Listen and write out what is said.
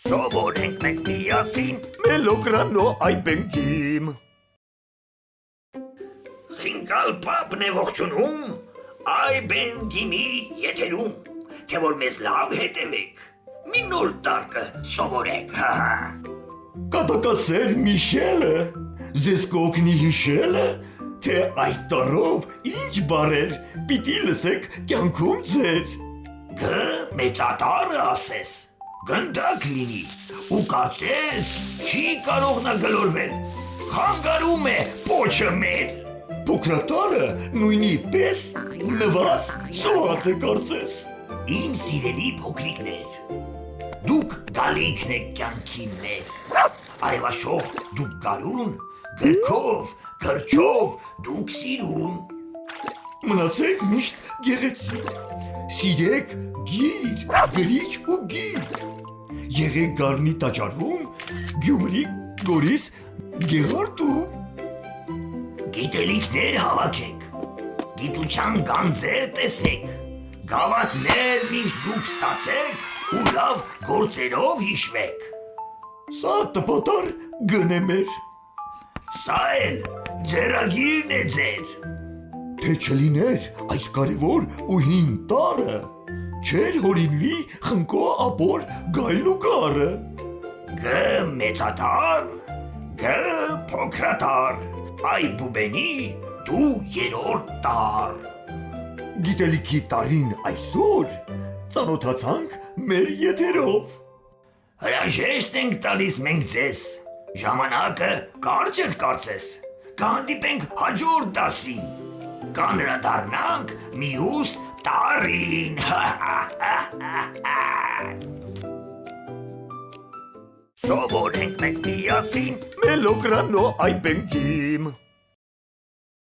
Սովորենք մենք միասին Մելոկրանո այբենքիմ Խինկալ պապն է ողջունում Այ բեն գիմի եթերում Թե որ մեզ լավ հետևեք Մի նոր տարկը սովորեք Կատակասեր Միշելը Ձեզ կօգնի հիշելը Թե այդ տարով ինչ բարեր Պիտի լսեք կյանքում ձեր Գ մեծատարը ասես Գնդակ լինի ու կարծես չի կարող նա գլորվել Խանգարում է պոչը մեր Փոքրատարը նույնի պես նվազ սոած է կարծես Իմ սիրելի փոքրիկներ Դուք գալիքն եք կյանքի մեր Արևաշով դուք գարուն Գրքով, գրչով դուք սիրուն Մնացեք միշտ գեղեցիկ Սիրեք գիր, գրիչ ու գիր Եղեք գարնի տաճարում Գյումրի, գորիս, գեղարտում Գիտելիքներ հավաքեք Գիտության գանձեր տեսեք Գավաթներ միշտ դուք ստացեք ու լավ գործերով հիշվեք Սա տպատար գն է մեր Սա էլ ձեռագիրն է ձեր Թե չլիներ այս կարևոր ու հին տարը Չեր հորինվի խնկո ապոր գայլն ու գարը Գ մեծատար, գ փոքրատար Այ բուբենի դու երորդ տար Գիտելիքի տարին այսօր ծանոթացանք մեր եթերով Հրաժեշտ ենք տալիս մենք ձեզ Ժամանակը կարճ էր կարծես Կհանդիպենք հաջորդ դասին Կանրադառնանք մյուս տարին Սովորենք մենք միասին Մելոկրանո այբենքիմ